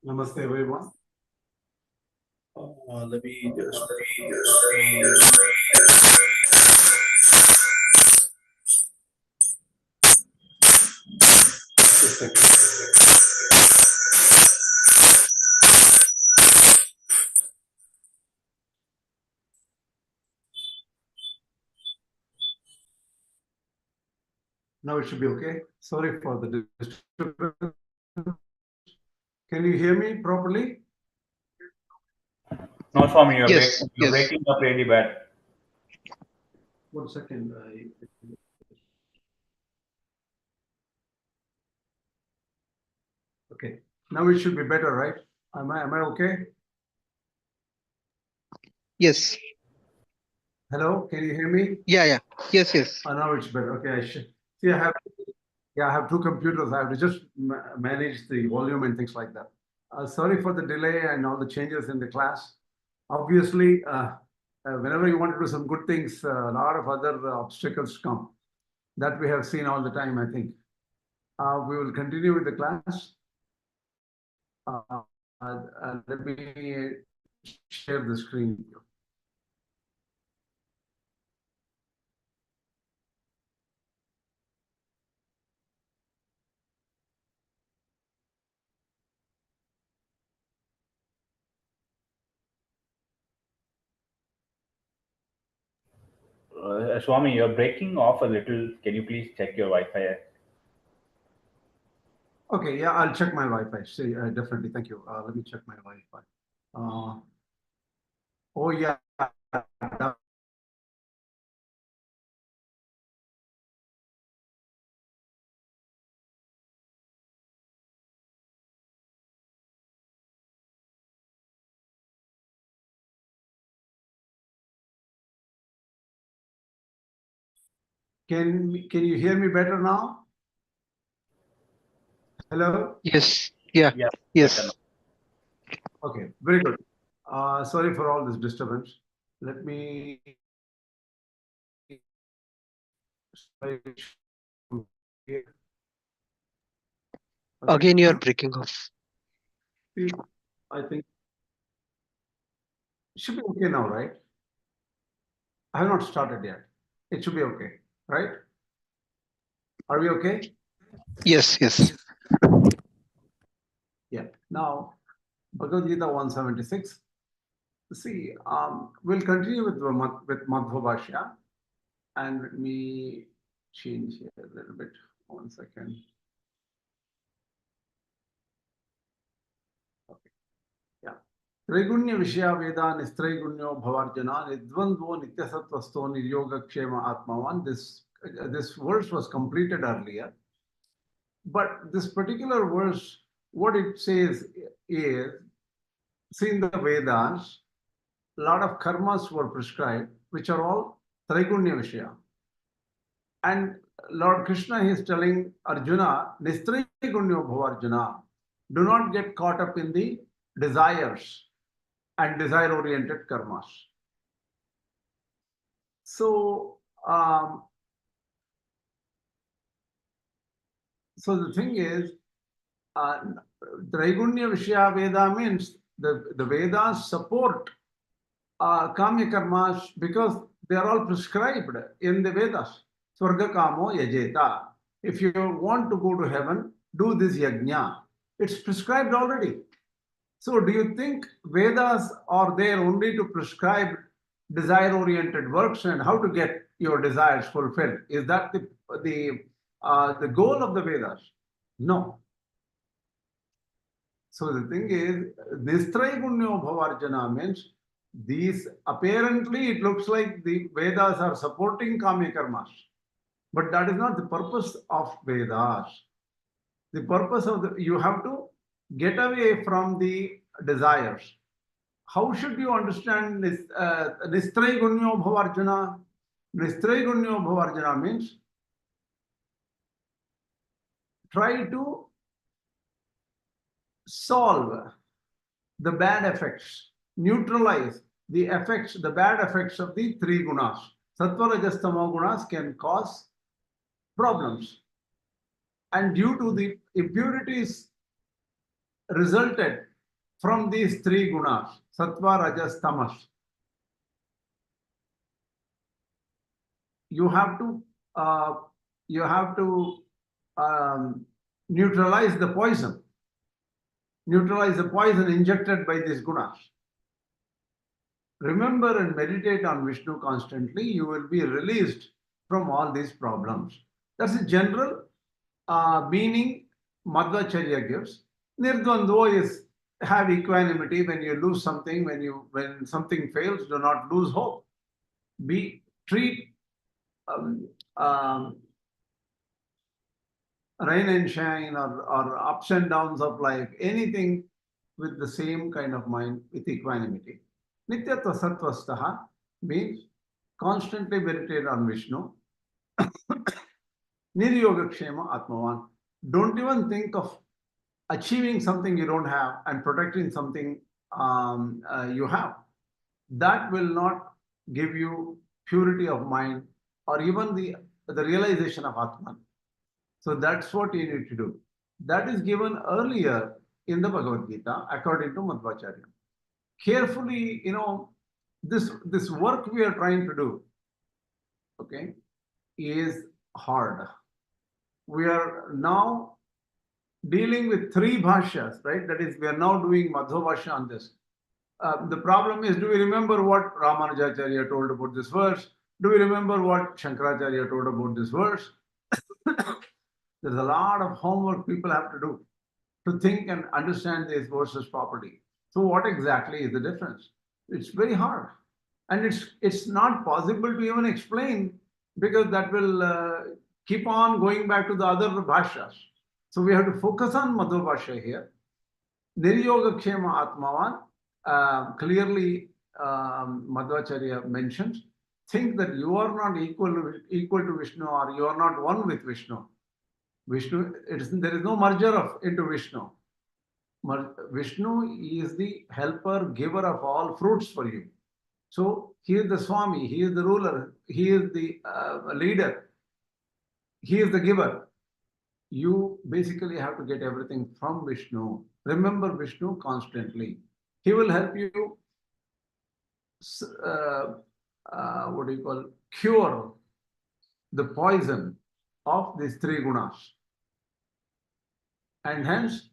Namaste, everyone. Let me just. Just a second. Now it should be okay. Sorry for the disturbance. Can you hear me properly? No, Swami, you're, Yes, you're yes. breaking up really bad. 1 second. Okay. Now it should be better, right? Am I okay? Yes. Hello, can you hear me? Yeah. Yes. Now it's better. Okay, I should see. I have two computers. I have to just manage the volume and things like that. Sorry for the delay and all the changes in the class. Obviously, whenever you want to do some good things, a lot of other obstacles come. That we have seen all the time, I think. We will continue with the class. Let me share the screen with you. Swami, you're breaking off a little. Can you please check your Wi-Fi? Okay, yeah, I'll check my Wi-Fi. See, definitely. Thank you. Let me check my Wi-Fi. Oh, yeah. Can you hear me better now? Hello? Yes. Yeah. Yeah. Yes. Okay, very good. Sorry for all this disturbance. Let me. Again, you are breaking off. I think it should be okay now, right? I have not started yet. It should be okay, right? Are we okay? Yes. Yeah. Now, Bhagavad Gītā 176. See, we'll continue with Madhvācārya, and let me change here a little bit. 1 second. Okay. Yeah. Traiguṇya Vishya Veda Nistraiguṇyo Bhavarjana Nidvandvo Nityasattvasto Niryogakshema Atmavan. This verse was completed earlier. But this particular verse, what it says is, see, in the Vedas, a lot of karmas were prescribed, which are all traiguṇya vishya. And Lord Krishna is telling Arjuna, Nistraiguṇyo bhavarjuna, do not get caught up in the desires and desire-oriented karmas. So the thing is, traiguṇya vishya Veda means the Vedas support kāmya-karmas because they are all prescribed in the Vedas. Swarga kamo yajeta. If you want to go to heaven, do this yajna. It's prescribed already. So do you think Vedas are there only to prescribe desire-oriented works and how to get your desires fulfilled? Is that the goal of the Vedas? No. So the thing is, this traiguṇyo bhavarjana means these, apparently it looks like the Vedas are supporting kāmya-karmas, but that is not the purpose of Vedas. The purpose of you have to get away from the desires. How should you understand this? Nistraiguṇyo bhavarjana. Nistraiguṇyo bhavarjana means try to solve the bad effects, neutralize the effects, the bad effects of the three gunas. Sattva, rajas, tamo gunas can cause problems. And due to the impurities resulted from these three gunas, sattva, rajas, tamas, you have to neutralize the poison. Neutralize the poison injected by these gunas. Remember and meditate on Vishnu constantly, you will be released from all these problems. That's a general meaning Madhvācārya gives. Nirdvandvo is have equanimity. When you lose something, when something fails, do not lose hope. Treat rain and shine or ups and downs of life, anything with the same kind of mind, with equanimity. Nityatva sattvastaha means constantly meditate on Vishnu. Niryogakshema atmavan. Don't even think of achieving something you don't have and protecting something you have. That will not give you purity of mind or even the realization of Atman. So that's what you need to do. That is given earlier in the Bhagavad Gītā according to Madhvācārya. Carefully, this work we are trying to do, okay, is hard. We are now dealing with three bhashyas, right? That is, we are now doing Madhva Bhashya on this. The problem is, do we remember what Ramanuja.org told about this verse? Do we remember what Shankaracharya told about this verse? There's a lot of homework people have to do to think and understand these verses properly. So what exactly is the difference? It's very hard. And it's not possible to even explain because that will keep on going back to the other bhashyas. So we have to focus on Madhva Bhashya here. Niryogakshema atmavan, clearly Madhvācārya mentions, think that you are not equal to Vishnu or you are not one with Vishnu. There is no merger into Vishnu. Vishnu is the helper, giver of all fruits for you. So he is the Swami, he is the ruler, he is the leader, he is the giver. You basically have to get everything from Vishnu. Remember Vishnu constantly. He will help you, cure the poison of these three gunas. And hence,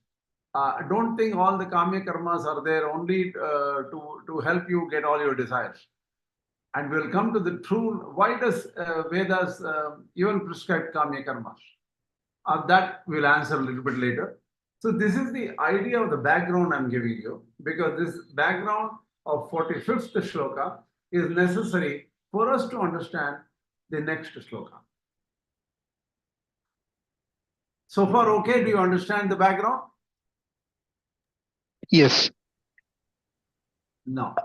don't think all the kāmya-karmas are there only to help you get all your desires. And we'll come to the true, why does Vedas even prescribe kāmya-karmas? That we'll answer a little bit later. So this is the idea of the background I'm giving you, because this background of 45th shloka is necessary for us to understand the next shloka. So far, okay? Do you understand the background? Yes. No.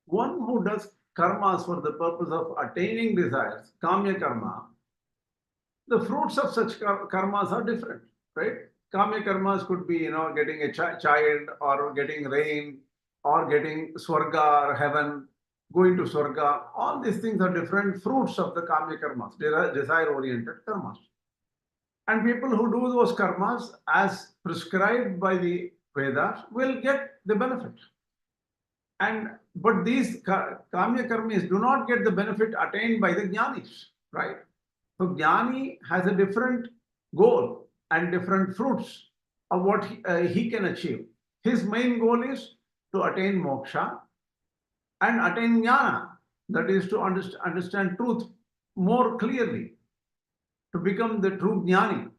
One who does karmas for the purpose of attaining desires, kāmya-karma, the fruits of such karmas are different, right? Kāmya-karmas could be, getting a child or getting rain or getting swarga or heaven, going to swarga. All these things are different fruits of the kāmya-karmas, desire-oriented karmas. And people who do those karmas as prescribed by the Vedas will get the benefit. But these kāmya-karmis do not get the benefit attained by the Jñānis, right? So Jñāni has a different goal and different fruits of what he can achieve. His main goal is to attain Mokṣa and attain Jñāna, that is to understand truth more clearly, to become the true Jñāni.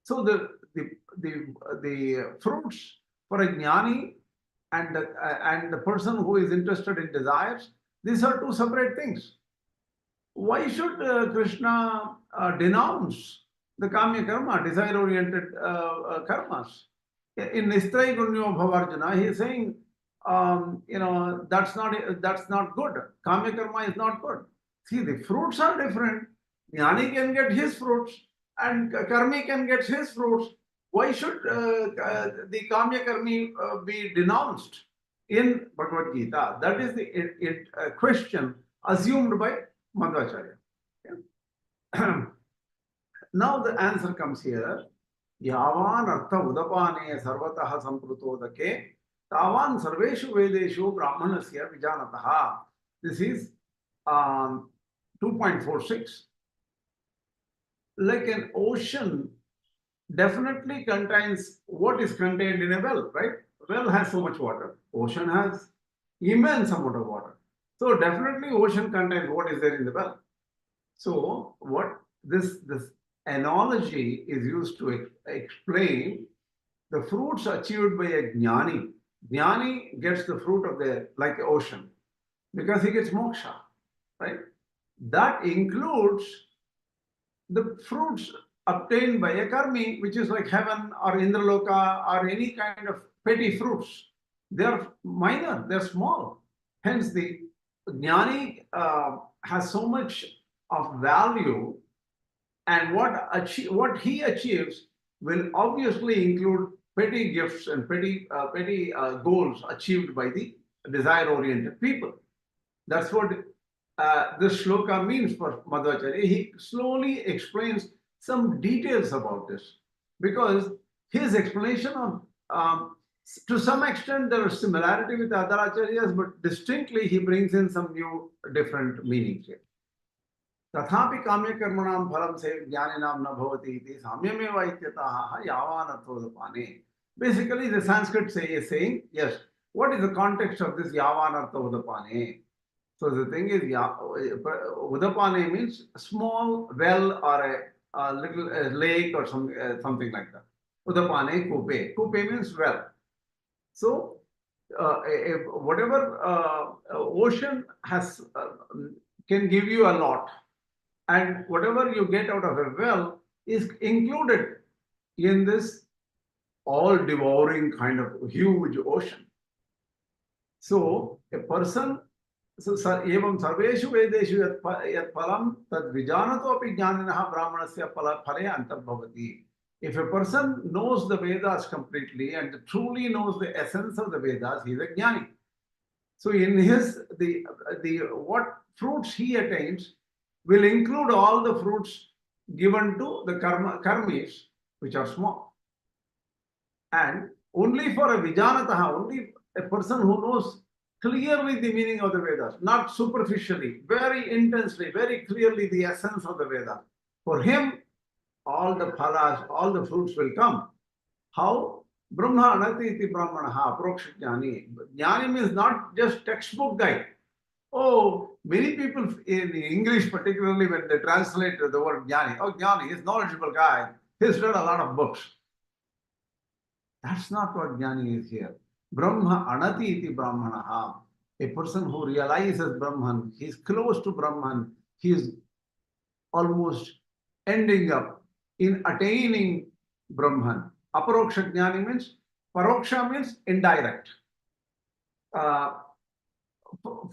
So the fruits for a Jñāni and the person who is interested in desires, these are two separate things. Why should Krishna denounce the kamya-karma, desire-oriented karmas? In traiguṇya bhavarjuna, he is saying, that's not good. Kamya-karma is not good. See, the fruits are different. Jnani can get his fruits and karmi can get his fruits. Why should the kamya-karmi be denounced in Bhagavad Gītā? That is the question assumed by Madhvācārya. Okay. now the answer comes here. Yavan artha udapane sarvataha samprutodake tavan sarveshu vedeshu brahmanasya vijanataha. This is 2.46. Like an ocean definitely contains what is contained in a well, right? Well has so much water. Ocean has immense amount of water. So definitely ocean contains what is there in the well. So what this analogy is used to explain the fruits achieved by a Jñānī. Jñānī gets the fruit of the like ocean because he gets moksha, right? That includes the fruits obtained by a karmi, which is like heaven or Indraloka or any kind of petty fruits. They are minor, they're small. Hence, the Jñānī has so much of value, and what he achieves will obviously include petty gifts and petty goals achieved by the desire-oriented people. That's what this shloka means for Madhvācārya. He slowly explains some details about this because his explanation of to some extent there is similarity with other acharyas, but distinctly he brings in some new different meanings here. Tathapi kāmya-karmanam phalam se jñāninam na bhavati iti samyameva ityataha yavan arthodapane. Basically, the Sanskrit is saying, yes, what is the context of this yavan arthodapane? So the thing is, udapane means a small well or a little lake or something like that. Udapane kupe. Kupe means well. So whatever ocean has can give you a lot, and whatever you get out of a well is included in this all-devouring kind of huge ocean. So a person, so evam sarveshu vedeshu yat phalam tad vijanato api jnaninaha brahmanasya phalaya antarbhavati. If a person knows the Vedas completely and truly knows the essence of the Vedas, he is a Jñānī. So in his what fruits he attains will include all the fruits given to the karmis, which are small. And only for a vijanataha, only a person who knows clearly the meaning of the Vedas, not superficially, very intensely, very clearly the essence of the Vedas. For him, all the phalas, all the fruits will come. How? Brahma anati iti brahmanaha aproksha jnani. Jnani means not just textbook guy. Oh, many people in English, particularly when they translate the word Jnāni, oh, Jnāni is knowledgeable guy. He's read a lot of books. That's not what Jnāni is here. Brahma anati iti brahmanaha. A person who realizes Brahman, he's close to Brahman, he's almost ending up in attaining Brahman. Aparoksha Jnāni means, paroksha means indirect.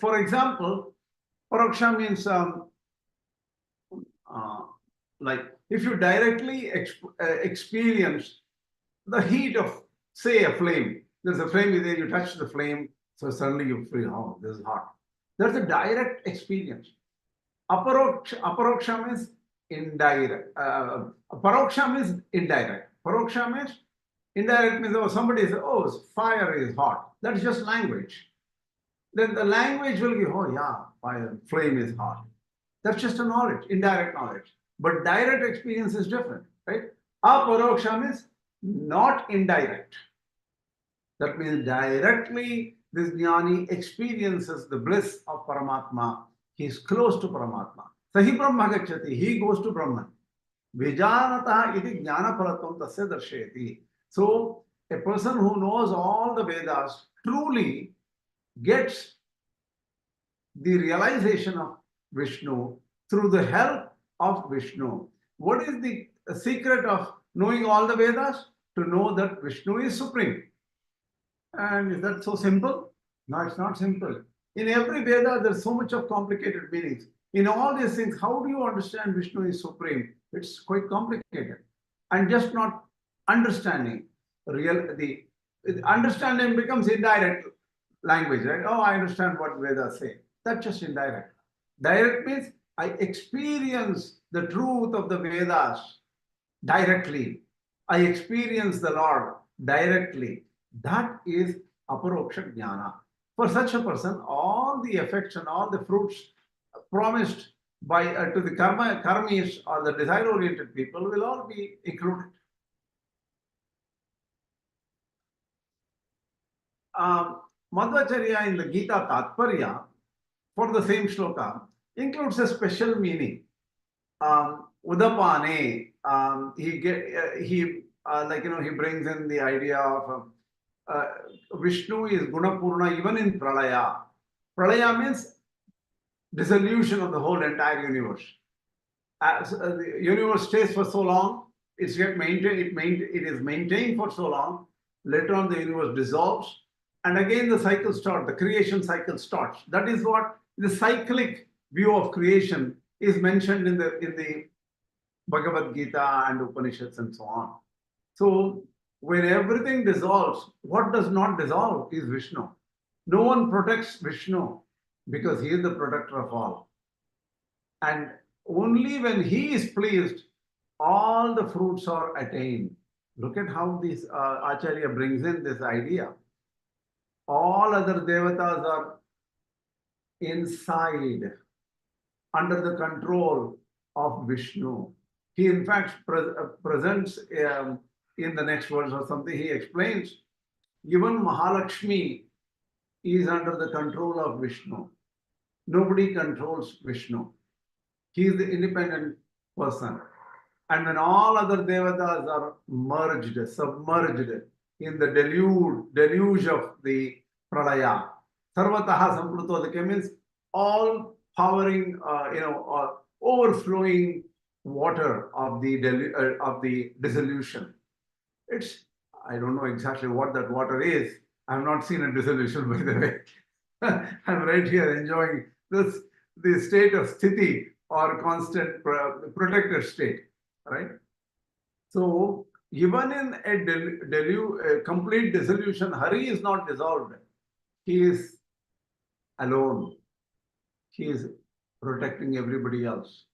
For example, paroksha means like if you directly experience the heat of, say, a flame. There's a flame there, you touch the flame, so suddenly you feel, oh, this is hot. There's a direct experience. Aparoksha means indirect. Paroksha means indirect. Paroksha means indirect means, oh, somebody says, oh, fire is hot. That's just language. Then the language will give, oh yeah, fire, flame is hot. That's just a knowledge, indirect knowledge. But direct experience is different, right? Aparoksha means not indirect. That means directly this Jnāni experiences the bliss of Paramatma. He is close to Paramatma. Sahi Brahma gacchati, he goes to Brahman. Vijanataha iti jnana phalatvam tasya darshayati. So a person who knows all the Vedas truly gets the realization of Viṣṇu through the help of Viṣṇu. What is the secret of knowing all the Vedas? To know that Viṣṇu is supreme. And is that so simple? No, it's not simple. In every Veda, there's so much of complicated meanings. In all these things, how do you understand Viṣṇu is supreme? It's quite complicated. And just not understanding the understanding becomes indirect language, right? Oh, I understand what Vedas say. That's just indirect. Direct means I experience the truth of the Vedas directly. I experience the Lord directly. That is aparoksha jnana. For such a person, all the effects and all the fruits promised by to the karmis or the desire-oriented people will all be included. Madhvācārya in the Gita Tatparya, for the same shloka, includes a special meaning. Udapane, he brings in the idea of Viṣṇu is Gunapurna even in Pralaya. Pralaya means dissolution of the whole entire universe. As the universe stays for so long, it is maintained for so long. Later on, the universe dissolves, and again the cycle starts. The creation cycle starts. That is what the cyclic view of creation is mentioned in the Bhagavad Gītā and Upanishads and so on. So when everything dissolves, what does not dissolve is Viṣṇu. No one protects Viṣṇu because he is the protector of all. And only when he is pleased, all the fruits are attained. Look at how this Acharya brings in this idea. All other devatas are inside, under the control of Viṣṇu. He in fact presents in the next verse or something, he explains, even Mahalakshmi is under the control of Viṣṇu. Nobody controls Viṣṇu. He is the independent person. And when all other devatas are submerged in the deluge of the Pralaya, Sarvataha Sampruto means all powering, overflowing water of the dissolution. I don't know exactly what that water is. I have not seen a dissolution, by the way. I'm right here enjoying the state of sthiti or constant protected state, right? So even in a complete dissolution, Hari is not dissolved. He is alone. He is protecting everybody else.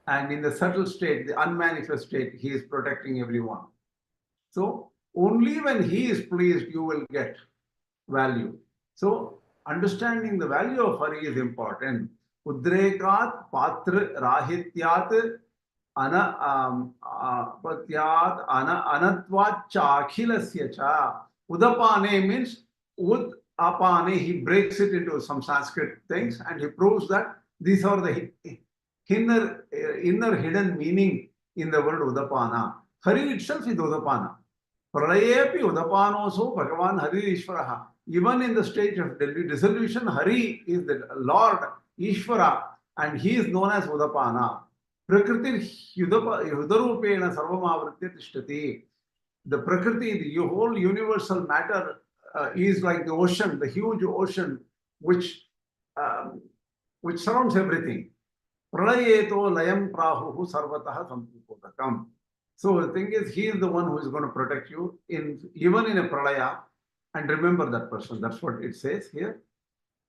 And in the subtle state, the unmanifest state, he is protecting everyone. So only when he is pleased, you will get value. So understanding the value of Hari is important. Udrekat patra rahityat patyat anatvat chakhilasya cha. Udapane means apane, he breaks it into some Sanskrit things and he proves that these are the inner hidden meaning in the word Udapana. Hari itself is Udapana. Pralayepi Udapanoso Bhagavan Hari Ishvaraha. Even in the stage of dissolution, Hari is the Lord Ishvara and he is known as Udapana. Prakriti Yudarupena Sarvamavritya Tishtati. The Prakriti, the whole universal matter is like the ocean, the huge ocean which surrounds everything. Pralayeto layam prahuhu sarvataha sampukotakam. So the thing is, he is the one who is going to protect you even in a pralaya. And remember that person. That's what it says here.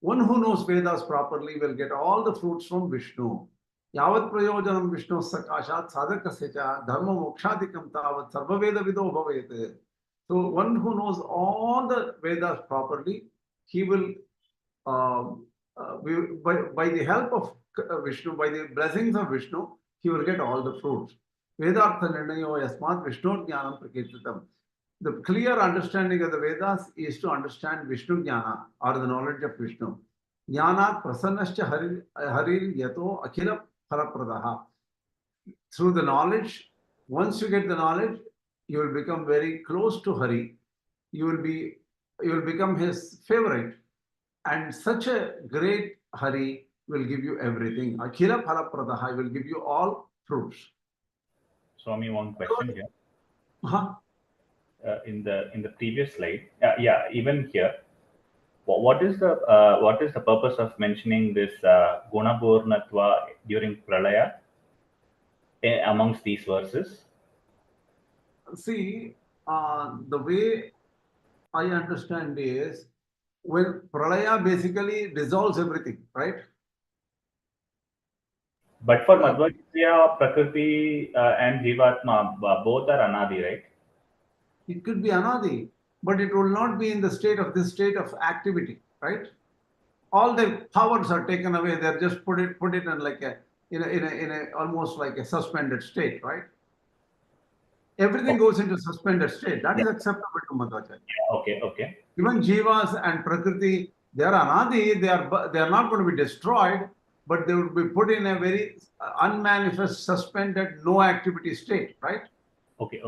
One who knows Vedas properly will get all the fruits from Viṣṇu. Yavat prayojanam Viṣṇu sakashat sadhakasya cha dharma mokṣādikam tavat sarva veda vido bhavet. So one who knows all the Vedas properly, he will, by the help of Viṣṇu, by the blessings of Viṣṇu, he will get all the fruits. Vedartha nirnayo yasmat Viṣṇu-jnānam prakirtitam. The clear understanding of the Vedas is to understand Viṣṇu-jnāna or the knowledge of Viṣṇu. Jnānāt prasannascha harir yato akhila phalapradaha. Through the knowledge, once you get the knowledge, you will become very close to Hari. You will become his favorite. And such a great Hari will give you everything. Akhila phalapradaha will give you all fruits. Swami, one question here. Uh-huh. In the previous slide, even here, what is the purpose of mentioning this gunapurnatva during pralaya amongst these verses? See, the way I understand is when pralaya basically dissolves everything, right? But for Madhvācārya, Prakriti and Jivatma, both are Anadi, right? It could be anadi, but it will not be in the state of this state of activity, right? All the powers are taken away. They're just put it in like in a almost like a suspended state, right? Everything goes into suspended state. That is acceptable to Madhvācārya. Okay. Even jivas and prakriti, they are anadi. They are not going to be destroyed, but they will be put in a very unmanifest, suspended, no activity state, right? Okay.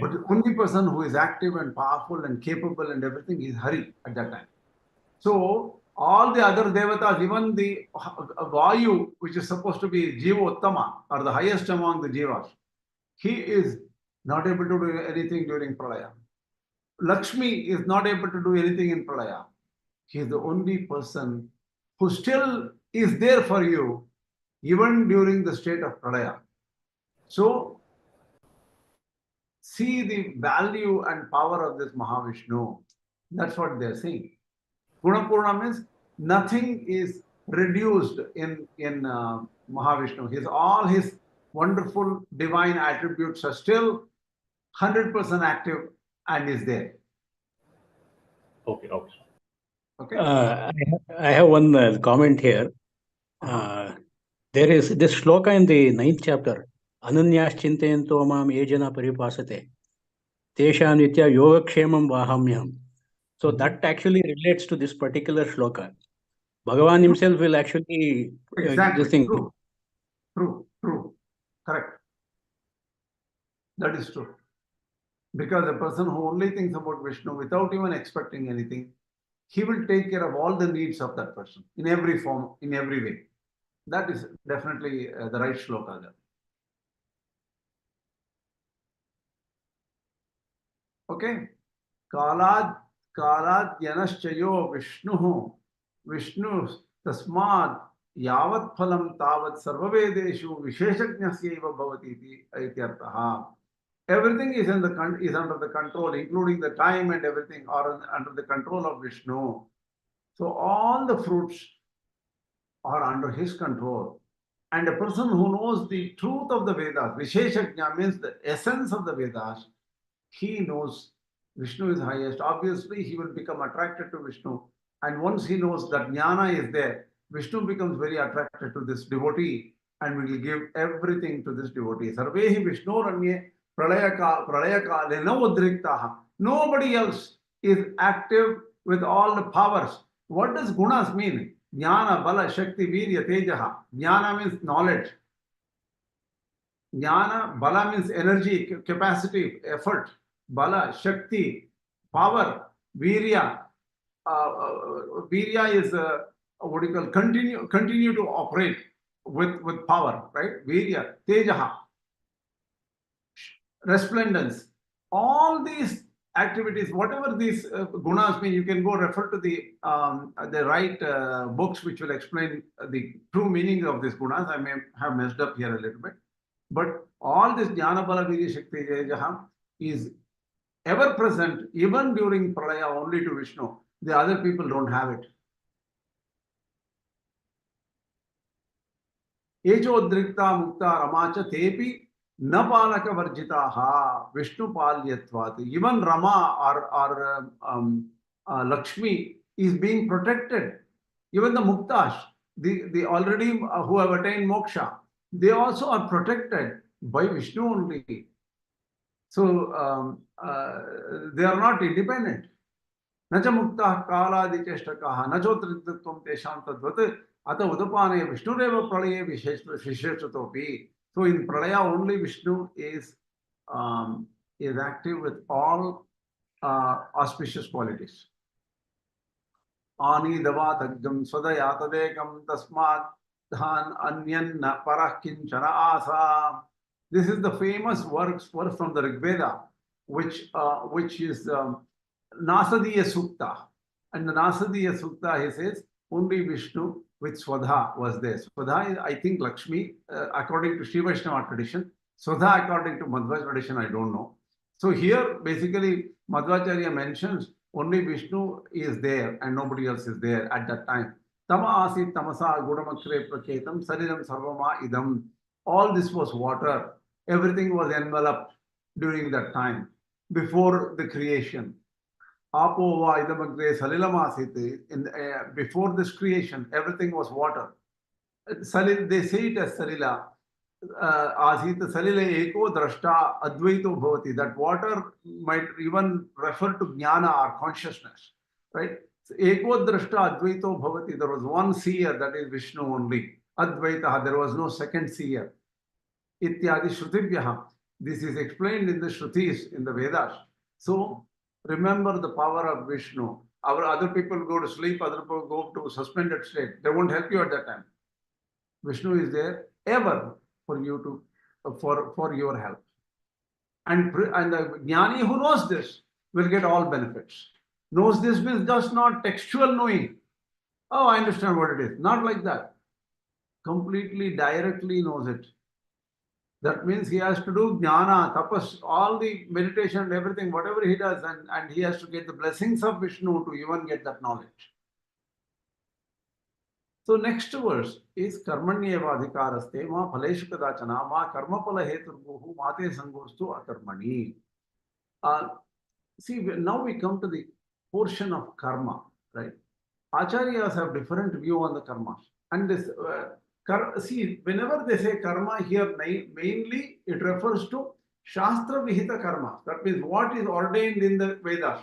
But the only person who is active and powerful and capable and everything is Hari at that time. So all the other devatas, even the Vayu, which is supposed to be Jiva Uttama, or the highest among the Jivas, he is not able to do anything during Pralaya. Lakshmi is not able to do anything in Pralaya. He is the only person who still is there for you, even during the state of Pralaya. So, see the value and power of this Mahavishnu. That's what they're saying. Gunapurna means nothing is reduced in Mahavishnu. All his wonderful divine attributes are still 100% active and is there. Okay. I have one comment here. There is this shloka in the 9th chapter. Ananyas chintayanto mam yejana paripasate. Tesha nitya yogakshemam vahamyam. So that actually relates to this particular shloka. Bhagavan himself will actually Exactly. this thing. True. Correct. That is true. Because a person who only thinks about Vishnu without even expecting anything, he will take care of all the needs of that person in every form, in every way. That is definitely the right shloka there. Okay. Kalad yanaschayo Vishnu tasmad yavat phalam tavat sarvavedeshu visheshajñasyaiva bhavati ityarthaha. Everything is under the control, including the time and everything, are under the control of Vishnu. So all the fruits are under his control. And a person who knows the truth of the Vedas, Visheshajña means the essence of the Vedas, he knows Vishnu is highest. Obviously, he will become attracted to Vishnu. And once he knows that Jnana is there, Vishnu becomes very attracted to this devotee and will give everything to this devotee. Sarvehi Vishnoranye Pralayakale na udriktaha. Nobody else is active with all the powers. What does Guṇas mean? Jnana, Bala, Shakti, Virya, Tejaha. Jnana means knowledge. Jnana, Bala means energy, capacity, effort. Bala, Shakti, power. Virya. Virya is what do you call continue to operate with power, right? Virya, Tejaha, resplendence. All these activities, whatever these gunas mean, you can go refer to the right books which will explain the true meaning of these gunas. I may have messed up here a little bit, but all this Jnana, Bala, Virya, Shakti, Tejaha is ever present, even during Pralaya, only to Vishnu. The other people don't have it. Echodrikta mukta ramacha tepi na palaka varjitaha Vishnu palyatvat. Even Rama or Lakshmi is being protected. Even the muktash, the already who have attained moksha, they also are protected by Vishnu only. So they are not independent. Nacha mukta kaladi cheshtakaha nachotriktatvam tesham tadvat ata udapane Vishnureva pralaye visheshatopi. So in Pralaya only Vishnu is active with all auspicious qualities. Ani davatagam swadayatadekam tasmat dhan anyan na parah kinchana asa. This is the famous verse from the Rig Veda, which is Nasadiya Sukta. And the Nasadiya Sukta, he says, only Vishnu with Swadha was there. Swadha is, I think, Lakshmi, according to Sri Vaishnava tradition. Swadha, according to Madhva tradition, I don't know. So here, basically, Madhvācārya mentions only Vishnu is there and nobody else is there at that time. Tama asit tamasa gudamakre praketam sariram sarvama idam. All this was water. Everything was enveloped during that time, before the creation. Apo va idamagre salilam asit. Before this creation, everything was water. Salil, they say it as salila. Asita salila eko drashta advaito bhavati. That water might even refer to jnana or consciousness, right? Eko drashta advaito bhavati. There was one seer, that is Vishnu only. Advaita, there was no second seer. Ityadi shrutibhyaha. This is explained in the Shrutis, in the Vedas. So remember the power of Vishnu. Our other people go to sleep, other people go to suspended state. They won't help you at that time. Vishnu is there ever for you to for your help. And the Jnānī who knows this will get all benefits. Knows this means just not textual knowing. Oh, I understand what it is. Not like that. Completely, directly knows it. That means he has to do jnana, tapas, all the meditation and everything, whatever he does, and he has to get the blessings of Vishnu to even get that knowledge. So next verse is Karmaṇy-evādhikāras te ma phaleshu kadachana ma karma phala heturbuhu mate sangostu akarmani. See, now we come to the portion of karma, right? Acharyas have different view on the karma. And this, see, whenever they say karma here, mainly it refers to Shastra Vihita karma. That means what is ordained in the Vedas.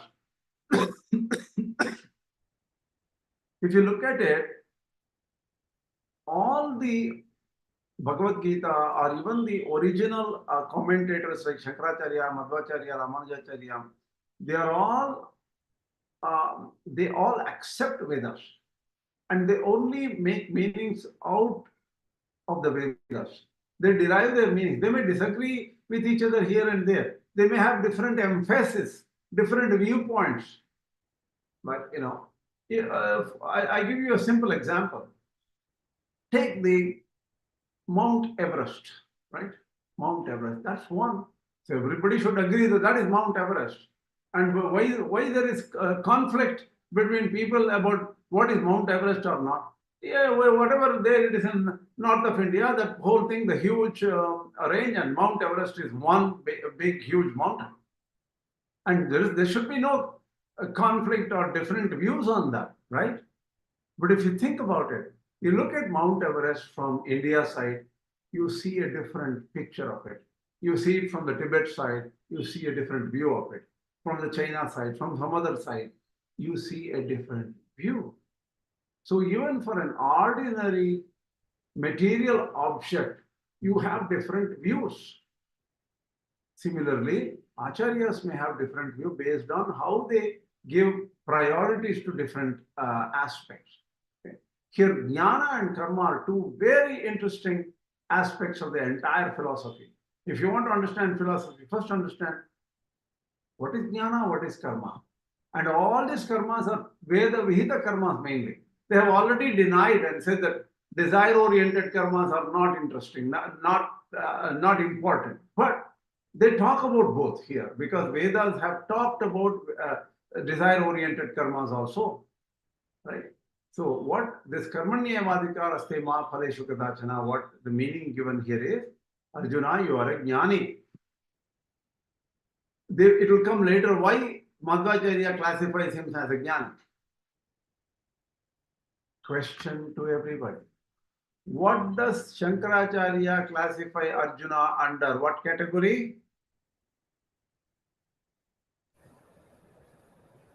If you look at it, all the Bhagavad Gītā or even the original commentators like Shankaracharya, Madhvācārya, Ramanuja.org, they all accept Vedas and they only make meanings out of the Vedas. They derive their meaning. They may disagree with each other here and there. They may have different emphasis, different viewpoints. But I give you a simple example. Take the Mount Everest, right? Mount Everest, that's one. So everybody should agree that that is Mount Everest. And why there is conflict between people about what is Mount Everest or not? Yeah, whatever there it is in north of India, that whole thing, the huge range, and Mount Everest is one big huge mountain. And there should be no conflict or different views on that, right? But if you think about it, you look at Mount Everest from India side, you see a different picture of it. You see it from the Tibet side, you see a different view of it. From the China side, from some other side, you see a different view. So even for an ordinary material object, you have different views. Similarly, Acharyas may have different view based on how they give priorities to different aspects. Here, Jnana and Karma are two very interesting aspects of the entire philosophy. If you want to understand philosophy, first understand what is Jnana, what is Karma. And all these karmas are Veda Vihita karmas mainly. They have already denied and said that desire-oriented karmas are not interesting, not important. But they talk about both here because Vedas have talked about desire-oriented karmas also, right? So what this Karmaṇy-evādhikāras te ma phaleshu kadachana, what the meaning given here is, Arjuna, you are a Jñānī. It will come later why Madhvācārya classifies him as a Jñānī. Question to everybody. What does Shankaracharya classify Arjuna under? What category?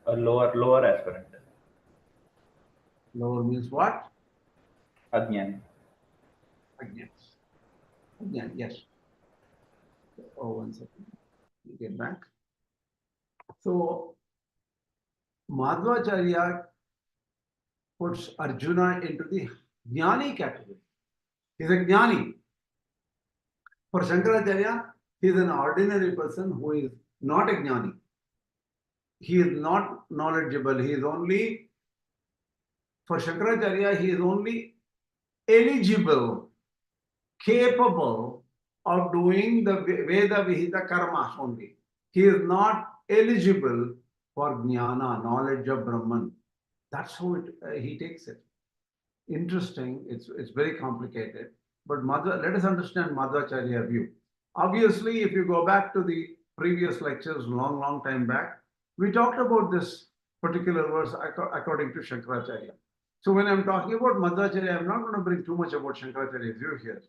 A lower aspirant. Lower means what? Ajnana. Ajnana, yes. Oh, 1 second. You get back. So, Madhvācārya puts Arjuna into the Jñānī category. He's a Jñānī. For Shankaracharya, he is an ordinary person who is not a Jñānī. He is not knowledgeable. He is only, for Shankaracharya, he is only eligible, capable of doing the Veda Vihita karmas only. He is not eligible for Jnana, knowledge of Brahman. That's how he takes it. interesting. It's very complicated. But let us understand Madhvācārya view. Obviously, if you go back to the previous lectures, long time back, we talked about this particular verse according to Shankaracharya. So when I'm talking about Madhvācārya, I'm not going to bring too much about Shankaracharya's view here.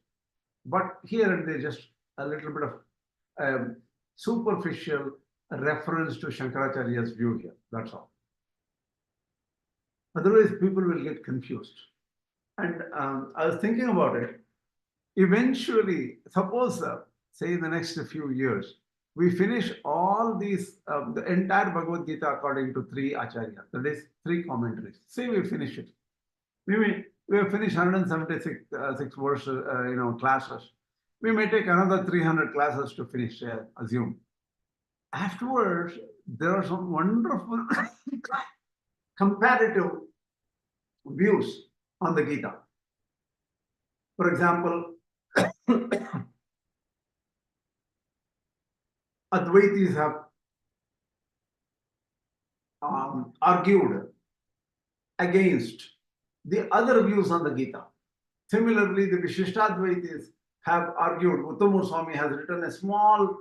But here and there, just a little bit of superficial reference to Shankaracharya's view here. That's all. Otherwise, people will get confused. And I was thinking about it. Eventually, suppose, say in the next few years, we finish all these, the entire Bhagavad Gītā according to 3 Acharya, that is 3 commentaries. Say we finish it. Maybe we have finished 176 verses, classes. We may take another 300 classes to finish, assume. Afterwards, there are some wonderful comparative views on the Gita. For example, Advaitis have argued against the other views on the Gita. Similarly, the Vishishtadvaitis have argued. Uttamur Swami has written a small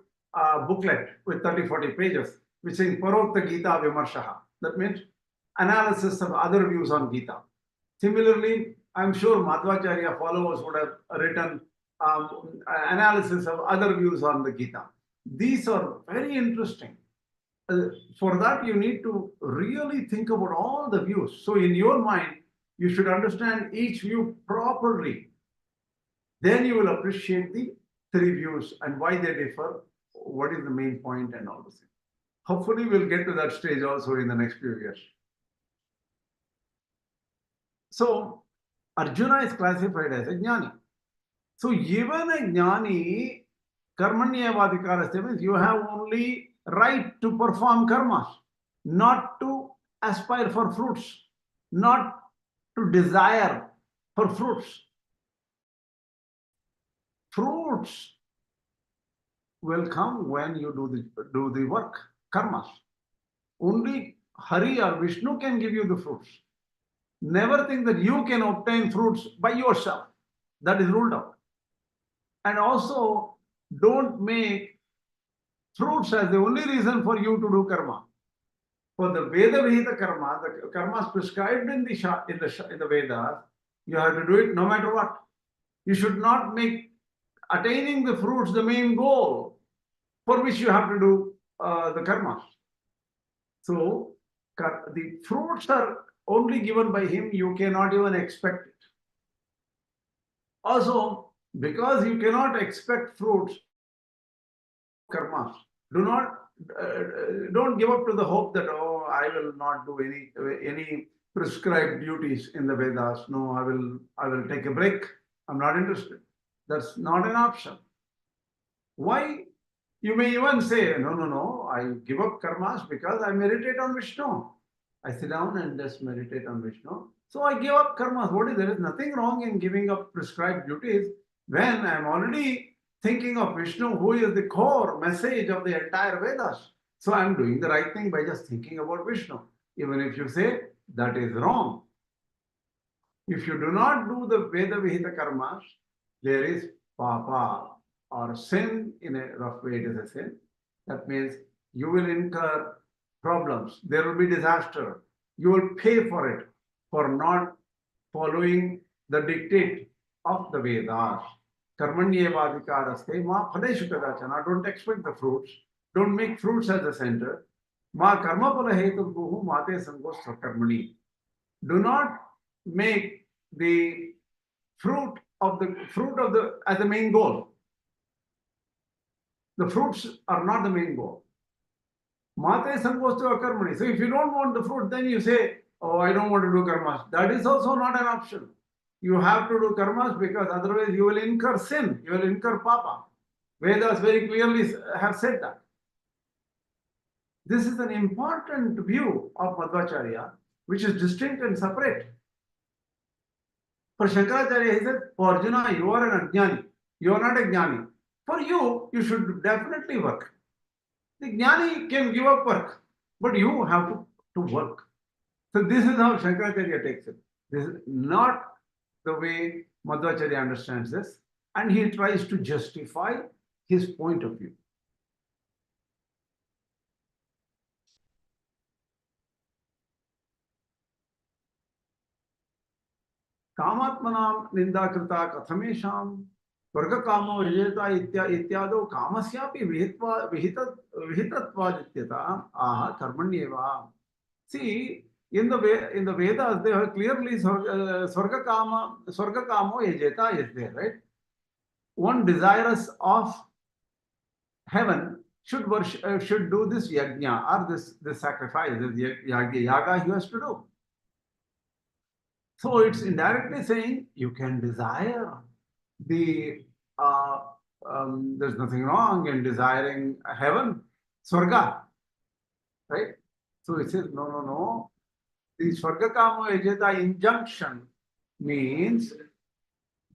booklet with 30-40 pages, which says Parokta Gita Vimarshaha. That means analysis of other views on Gita. Similarly, I'm sure Madhvācārya followers would have written analysis of other views on the Gita. These are very interesting. For that, you need to really think about all the views. So in your mind, you should understand each view properly. Then you will appreciate the 3 views and why they differ, what is the main point and all this. Hopefully, we'll get to that stage also in the next few years. So, Arjuna is classified as a Jñānī. So, even a Jñānī, Karmaṇy-evādhikāras means you have only right to perform karmas, not to aspire for fruits, not to desire for fruits. Fruits will come when you do the work, karmas. Only Hari or Viṣṇu can give you the fruits. Never think that you can obtain fruits by yourself. That is ruled out. And also, don't make fruits as the only reason for you to do karma. For the Veda karma, the karmas prescribed in the Vedas, you have to do it no matter what. You should not make attaining the fruits the main goal for which you have to do the karmas. So, the fruits are only given by him, you cannot even expect it. Also, because you cannot expect fruits, karmas, don't give up to the hope that, oh, I will not do any prescribed duties in the Vedas. No, I will take a break. I'm not interested. That's not an option. Why? You may even say, no, I give up karmas because I meditate on Viṣṇu. I sit down and just meditate on Viṣṇu. So I give up karmas. There is nothing wrong in giving up prescribed duties when I'm already thinking of Viṣṇu, who is the core message of the entire Vedas. So I'm doing the right thing by just thinking about Viṣṇu. Even if you say that is wrong. If you do not do the Veda Vihita karmas, there is papa or sin. In a rough way, it is a sin. That means you will incur problems. There will be disaster. You will pay for it for not following the dictate of the Vedas. Karmaṇy-evādhikāras ma phaleshu kadachana. Don't expect the fruits. Don't make fruits as the center. Ma karma phala hetu guhu mate sangos karmani. Do not make the fruit of the as the main goal. The fruits are not the main goal. Mate sangos karmani. So if you don't want the fruit, then you say, oh, I don't want to do karmas. That is also not an option. You have to do karmas because otherwise you will incur sin. You will incur papa. Vedas very clearly have said that. This is an important view of Madhvācārya, which is distinct and separate. For Shankaracharya, he said, for Arjuna, you are an Jñānī. You are not a Jñānī. For you, you should definitely work. The Jñānī can give up work, but you have to work. So this is how Shankaracharya takes it. This is not the way Madhvācārya understands this, and he tries to justify his point of view. Kāmatmanam nindakrita kathamesham vargakamo rajeta ityado kamasyapi vihitatvad aha karmaṇy-evādhikāras. See, in the Vedas, they have clearly swargakamo yajeta is there, right? One desirous of heaven should do this yajna or this sacrifice, this yaga he has to do. So it's indirectly saying you can desire there's nothing wrong in desiring heaven, swarga, right? So it says, no. The swargakamo yajeta injunction means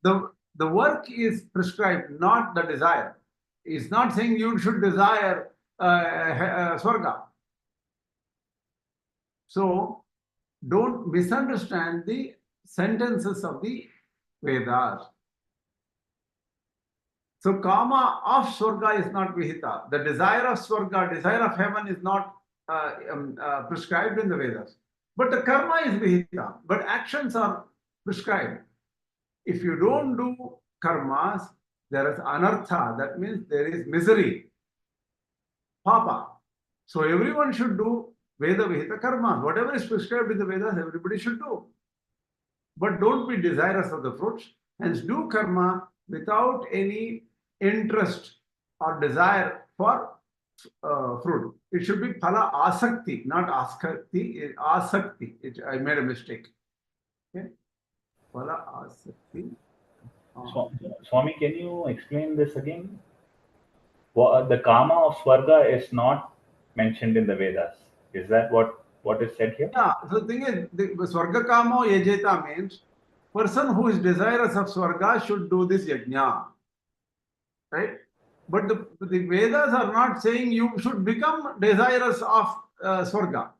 the work is prescribed, not the desire. It's not saying you should desire swarga. So don't misunderstand the sentences of the Vedas. So kama of swarga is not vihita. The desire of swarga, desire of heaven is not prescribed in the Vedas. But the karma is vihita. But actions are prescribed. If you don't do karmas, there is anartha. That means there is misery. Papa. So everyone should do Veda Vihita karma. Whatever is prescribed in the Vedas, everybody should do. But don't be desirous of the fruits. Hence, do karma without any interest or desire for fruit. It should be phala-asakti, not askakti, asakti. I made a mistake. Okay? Phala-asakti. Swami, can you explain this again? The karma of swarga is not mentioned in the Vedas. Is that what is said here? Yeah, so the thing is, the swarga kamo yajeta means person who is desirous of swarga should do this yajna. Right? But the Vedas are not saying you should become desirous of swarga.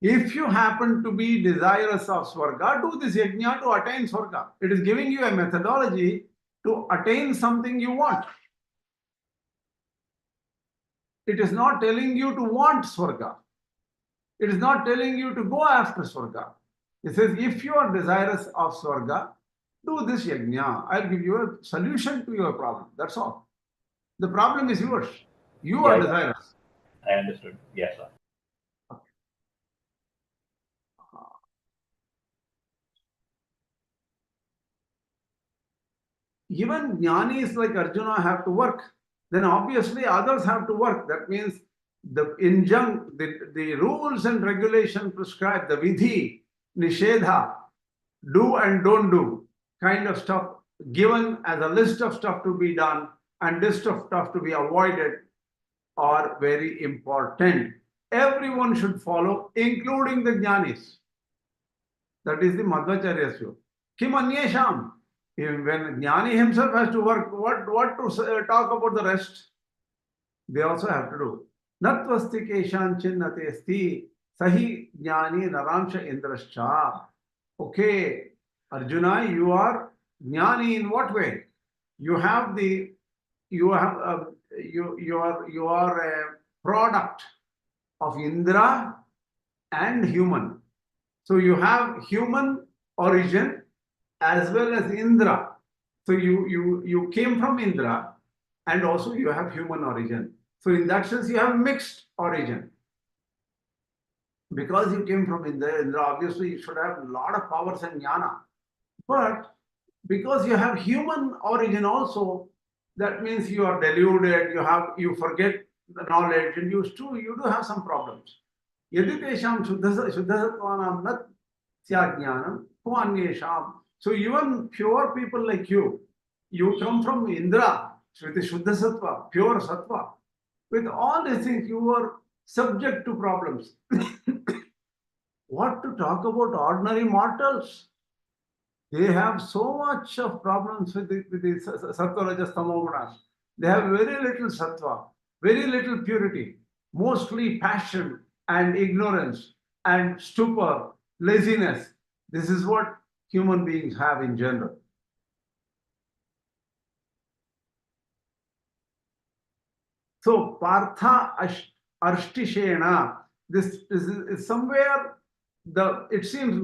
If you happen to be desirous of swarga, do this yajna to attain swarga. It is giving you a methodology to attain something you want. It is not telling you to want swarga. It is not telling you to go after swarga. It says, if you are desirous of swarga, do this yajna. I'll give you a solution to your problem. That's all. The problem is yours. You are desirous. I understood. Yes, sir. Even jñānis like Arjuna have to work. Then obviously others have to work. That means the rules and regulation prescribed, the vidhi, nishedha, do and don't do kind of stuff given as a list of stuff to be done and list of stuff to be avoided are very important. Everyone should follow, including the jñānis. That is the Madhvācārya's view. Kim anyesham. When Jñāni himself has to work, what to talk about the rest? They also have to do. Natvasti keshan chinnate sti sahi jñāni naransha indrascha. Okay, Arjuna, you are jñāni in what way? You are a product of Indra and human. So you have human origin as well as Indra. So you came from Indra and also you have human origin. So in that sense, you have mixed origin. Because you came from Indra, obviously you should have a lot of powers and jnana. But because you have human origin also, that means you are deluded, you forget the knowledge, and you do have some problems. Yadi tesham shuddhasatvanam nat syajnanam tvanyesham. So even pure people like you come from Indra, with the Shuddha Sattva, pure Sattva. With all these things, you are subject to problems. What to talk about ordinary mortals? They have so much of problems with the Sattva, Rajas, Tamo Gunas. They have very little Sattva, very little purity, mostly passion and ignorance and stupor, laziness. This is what human beings have in general. So Partha Arshtishena, this is somewhere it seems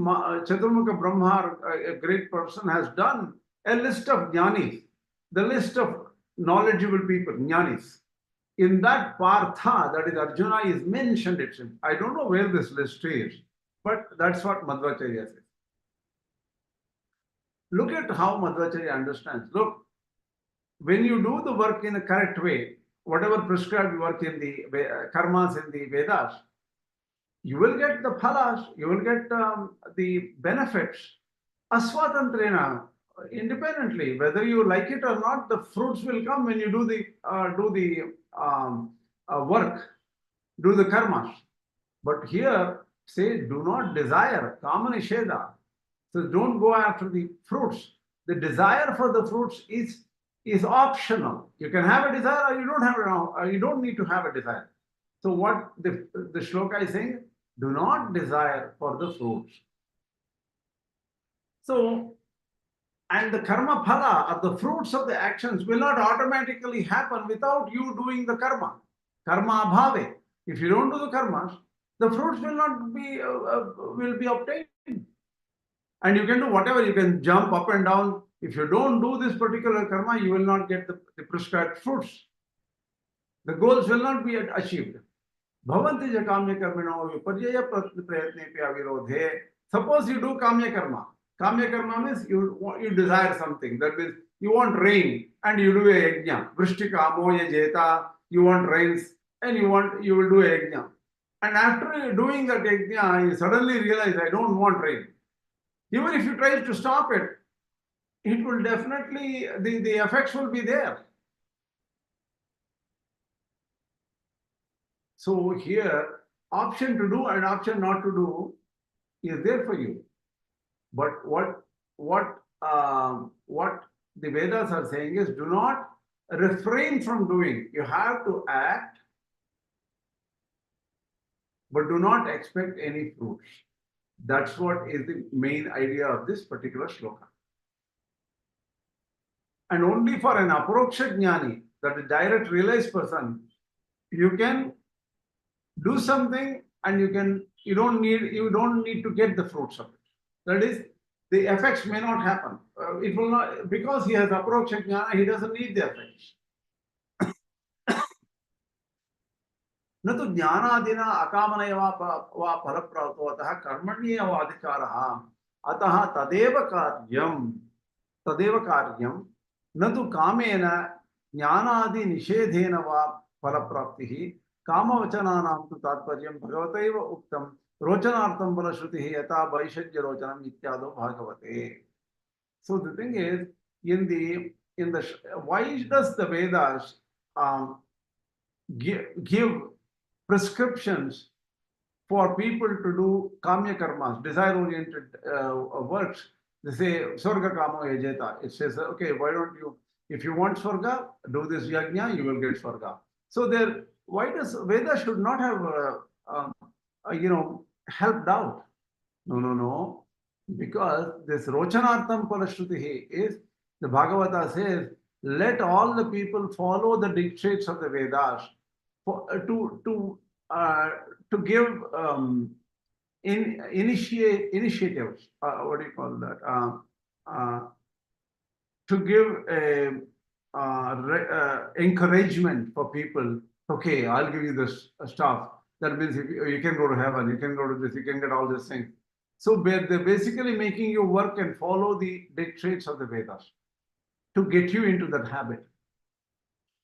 Chaturmukha Brahma, a great person, has done a list of Jñānis, the list of knowledgeable people, Jñānis. In that Partha, that is Arjuna, is mentioned. I don't know where this list is, but that's what Madhvācārya says. Look at how Madhvācārya understands. Look, when you do the work in a correct way, whatever prescribed work in the karmas in the Vedas, you will get the phalas, you will get the benefits, asvatantrena, independently. Whether you like it or not, the fruits will come when you do the work, do the karmas. But here, say, do not desire, kāmya-karma. So don't go after the fruits. The desire for the fruits is optional. You can have a desire or you don't have it. You don't need to have a desire. So what the shloka is saying, do not desire for the fruits. So, and the karma phala, or the fruits of the actions, will not automatically happen without you doing the karma. Karma abhave. If you don't do the karmas, the fruits will not be will be obtained. And you can do whatever, you can jump up and down. If you don't do this particular karma, you will not get the prescribed fruits. The goals will not be achieved. Bhavanti ja kāmya-karmino viparjaya prayatnepi avirodhe. Suppose you do kāmya-karma. Kāmya-karma means you desire something. That means you want rain and you do a yajna. Vrishti kamo yajeta. You want rains and you will do a yajna. And after doing that yajna, you suddenly realize, I don't want rain. Even if you try to stop it, it will definitely, the effects will be there. So here, option to do and option not to do is there for you. But what the Vedas are saying is, do not refrain from doing. You have to act, but do not expect any fruits. That's what is the main idea of this particular shloka. And only for an aproksha jnani, that a direct realized person, you can do something and you don't need to get the fruits of it. That is, the effects may not happen. It will not, because he has aproksha jnana, he doesn't need the effects. न तो ज्ञानादिना अकामनैव वा फलप्राप्तो अतः कर्मण्येवाधिकारः अतः तदेव कार्यं न तो कामेन ज्ञानादि निषेधेन वा फलप्राप्तिः कामवचनानां तु तात्पर्यं भगवतैव उक्तं रोचनार्थं फलश्रुतिः यथा वैषज्यरोचनम् इत्यादो भागवते. So the thing is, in the why does the Vedas give prescriptions for people to do kāmya-karmas, desire-oriented works? They say, Swarga kamo yajeta. It says, okay, why don't you, if you want Swarga, do this yajna, you will get Swarga. So why does Veda should not have, helped out? No. Because this Rochanartham Palashrutihi is, the Bhagavata says, let all the people follow the dictates of the Vedas to give initiatives. What do you call that? To give encouragement for people. Okay, I'll give you this stuff. That means you can go to heaven, you can go to this, you can get all these things. So they're basically making you work and follow the dictates of the Vedas to get you into that habit.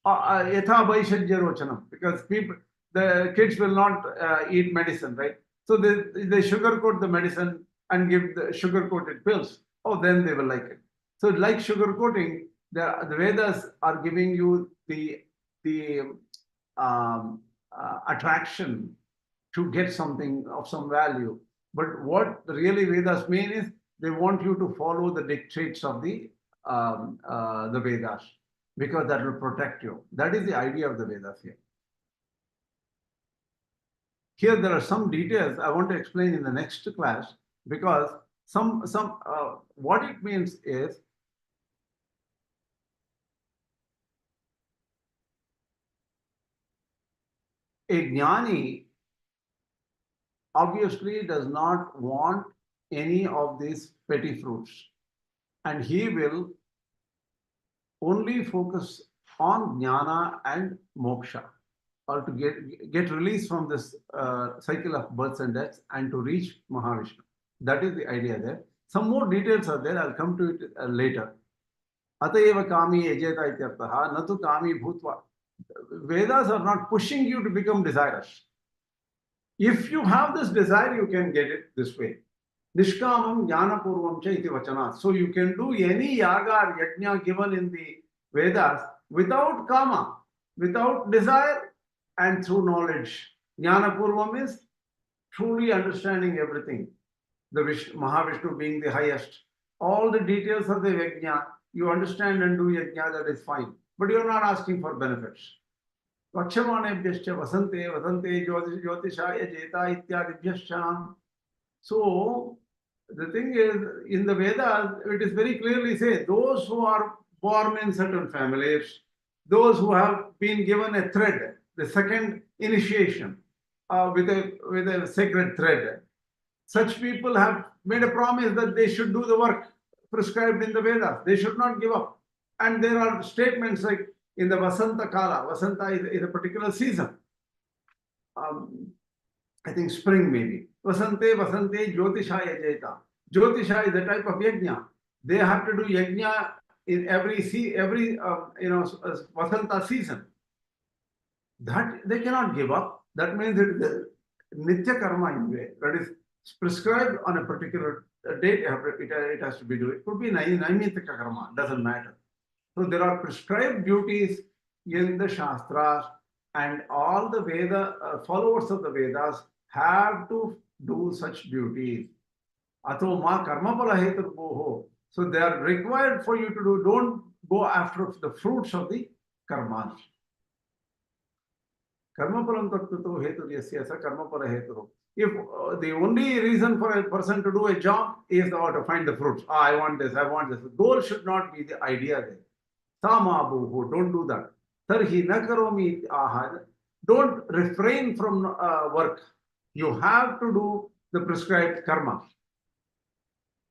Yatha vaishajya rochanam, because the kids will not eat medicine, right? So they sugarcoat the medicine and give the sugar-coated pills. Oh, then they will like it. So like sugarcoating, the Vedas are giving you the attraction to get something of some value. But what really Vedas mean is, they want you to follow the dictates of the Vedas, because that will protect you. That is the idea of the Vedas here. Here there are some details I want to explain in the next class, because what it means is a Jnani obviously does not want any of these petty fruits, and he will only focus on Jnana and Moksha, or to get released from this cycle of births and deaths and to reach Mahavishnu. That is the idea there. Some more details are there. I'll come to it later. Atayeva kāmya-karma ityarthaha natu kāmi bhutva. Vedas are not pushing you to become desirous. If you have this desire, you can get it this way. Nishkamam jnana purvam cha iti vachanat. So you can do any yaga or yajna given in the Vedas without kama, without desire, and through knowledge. Jnana purvam is truly understanding everything. The Mahavishnu being the highest. All the details of the yajna, you understand and do yajna, that is fine. But you are not asking for benefits. Vakshamanebhyascha vasante vasante jyotishaya jeta ityadibhyascha. So the thing is, in the Vedas, it is very clearly said, those who are born in certain families, those who have been given a thread, the second initiation with a sacred thread, such people have made a promise that they should do the work prescribed in the Vedas. They should not give up. And there are statements like in the Vasanta Kala. Vasanta is a particular season. I think spring maybe. Vasante Jyotishaya Jeta. Jyotisha is a type of yajna. They have to do yajna in every Vasanta season. That they cannot give up. That means it is nitya karma in a way. That is prescribed on a particular date. It has to be done. It could be naimitika karma. Doesn't matter. So there are prescribed duties in the Shastras, and all the Veda followers of the Vedas have to do such duties. Ato ma karma phala heturboho. So they are required for you to do. Don't go after the fruits of the karmas. Karma phalam tattuto hetur yasya sa karma phala heturu. If the only reason for a person to do a job is to find the fruits. I want this, I want this. The goal should not be the idea there. Samabuhu, don't do that. Tarhi nakaromi ahad. Don't refrain from work. You have to do the prescribed karma.